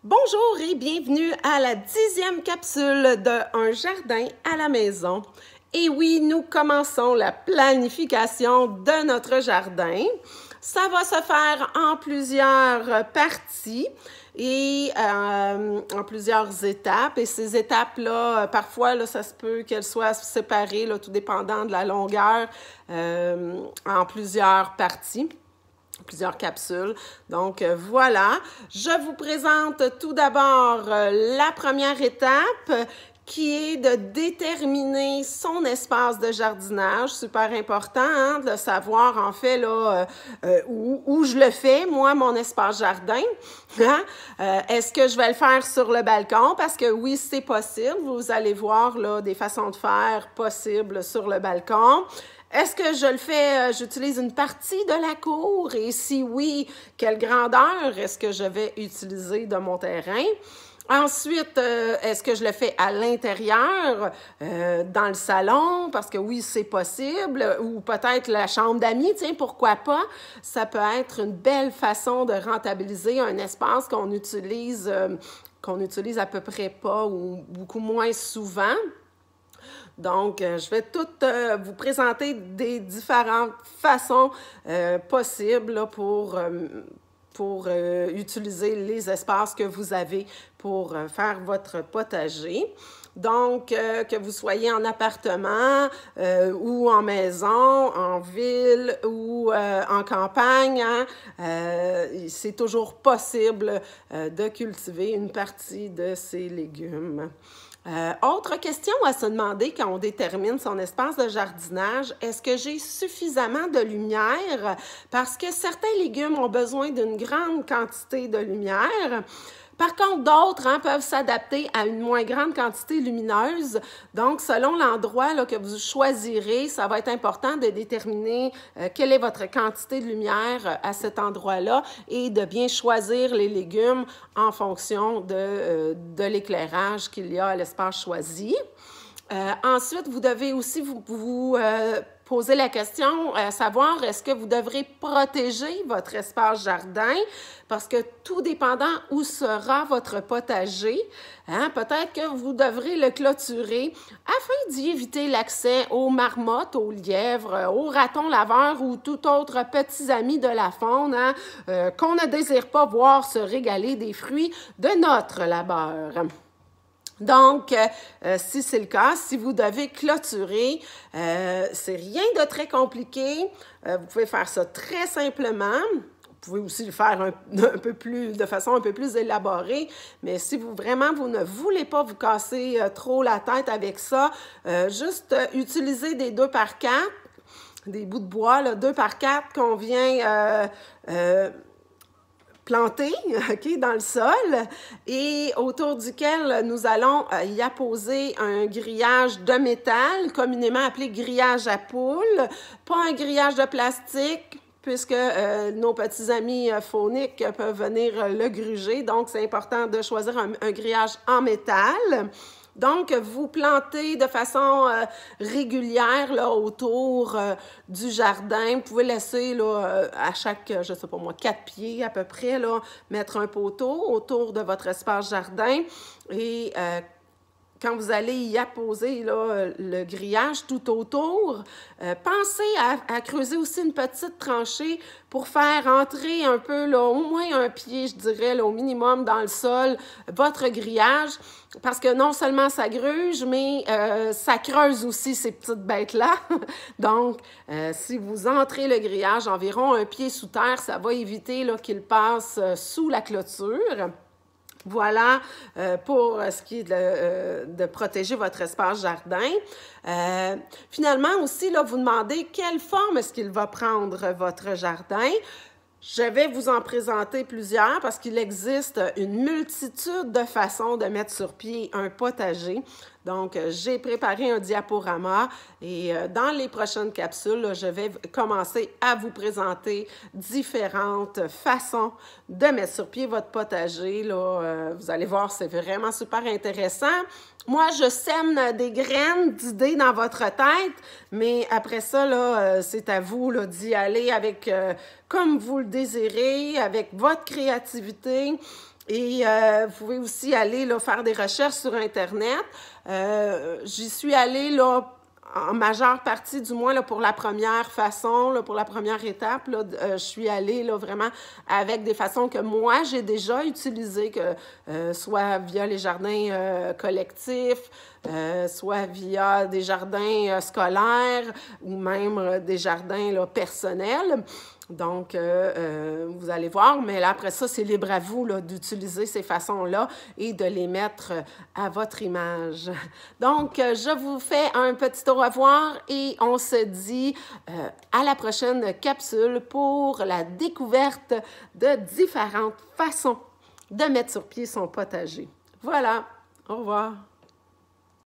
Bonjour et bienvenue à la 10e capsule de Un jardin à la maison. Et oui, nous commençons la planification de notre jardin. Ça va se faire en plusieurs parties et en plusieurs étapes. Et ces étapes-là, parfois, là, ça se peut qu'elles soient séparées, là, tout dépendant de la longueur, en plusieurs parties. Plusieurs capsules. Donc, voilà. Je vous présente tout d'abord la première étape qui est de déterminer son espace de jardinage. Super important hein, de savoir en fait là où je le fais, moi, mon espace jardin. Hein? Est-ce que je vais le faire sur le balcon? Parce que oui, c'est possible. Vous allez voir là des façons de faire possibles sur le balcon. Est-ce que je le fais, j'utilise une partie de la cour? Et si oui, quelle grandeur est-ce que je vais utiliser de mon terrain? Ensuite, est-ce que je le fais à l'intérieur, dans le salon? Parce que oui, c'est possible. Ou peut-être la chambre d'amis, tiens, pourquoi pas? Ça peut être une belle façon de rentabiliser un espace qu'on utilise à peu près pas ou beaucoup moins souvent. Donc, je vais toutes vous présenter des différentes façons possibles là, pour utiliser les espaces que vous avez pour faire votre potager. Donc, que vous soyez en appartement ou en maison, en ville ou en campagne, hein, c'est toujours possible de cultiver une partie de ces légumes. Autre question à se demander quand on détermine son espace de jardinage, est-ce que j'ai suffisamment de lumière? Parce que certains légumes ont besoin d'une grande quantité de lumière. Par contre, d'autres hein, peuvent s'adapter à une moins grande quantité lumineuse. Donc, selon l'endroit là, que vous choisirez, ça va être important de déterminer quelle est votre quantité de lumière à cet endroit-là et de bien choisir les légumes en fonction de l'éclairage qu'il y a à l'espace choisi. Ensuite, vous devez aussi vous poser la question à savoir est-ce que vous devrez protéger votre espace jardin parce que tout dépendant où sera votre potager, hein, peut-être que vous devrez le clôturer afin d'y éviter l'accès aux marmottes, aux lièvres, aux ratons laveurs ou tout autre petits amis de la faune hein, qu'on ne désire pas voir se régaler des fruits de notre labeur. Donc, si c'est le cas, si vous devez clôturer, c'est rien de très compliqué. Vous pouvez faire ça très simplement. Vous pouvez aussi le faire de façon un peu plus élaborée, mais si vous ne voulez pas vous casser trop la tête avec ça, juste utiliser des 2x4, des bouts de bois, là, 2x4 qu'on vient planté okay, dans le sol et autour duquel nous allons y apposer un grillage de métal, communément appelé grillage à poules, pas un grillage de plastique, puisque nos petits amis fauniques peuvent venir le gruger. Donc, c'est important de choisir un grillage en métal. Donc, vous plantez de façon régulière là, autour du jardin. Vous pouvez laisser là, à chaque, je ne sais pas moi, 4 pieds à peu près, là, mettre un poteau autour de votre espace jardin. Et quand vous allez y apposer là, le grillage tout autour, pensez à creuser aussi une petite tranchée pour faire entrer un peu, là, au moins un pied, je dirais, là, au minimum dans le sol, votre grillage, parce que non seulement ça gruge, mais ça creuse aussi ces petites bêtes-là. Donc, si vous entrez le grillage environ un pied sous terre, ça va éviter là, qu'il passe sous la clôture. Voilà pour ce qui est de protéger votre espace jardin. Finalement aussi, là, vous demandez quelle forme est-ce qu'il va prendre votre jardin. Je vais vous en présenter plusieurs parce qu'il existe une multitude de façons de mettre sur pied un potager. Donc, j'ai préparé un diaporama et dans les prochaines capsules, là, je vais commencer à vous présenter différentes façons de mettre sur pied votre potager. Là, vous allez voir, c'est vraiment super intéressant. Moi, je sème des graines d'idées dans votre tête, mais après ça, là, c'est à vous là, d'y aller avec comme vous le désirez, avec votre créativité. Et vous pouvez aussi aller là, faire des recherches sur Internet. J'y suis allée là, en majeure partie, du moins là, pour la première façon, là, pour la première étape, là, je suis allée là, vraiment avec des façons que moi, j'ai déjà utilisées, soit via les jardins collectifs, soit via des jardins scolaires ou même des jardins là, personnels. Donc, vous allez voir, mais là, après ça, c'est libre à vous d'utiliser ces façons-là et de les mettre à votre image. Donc, je vous fais un petit au revoir et on se dit à la prochaine capsule pour la découverte de différentes façons de mettre sur pied son potager. Voilà, au revoir.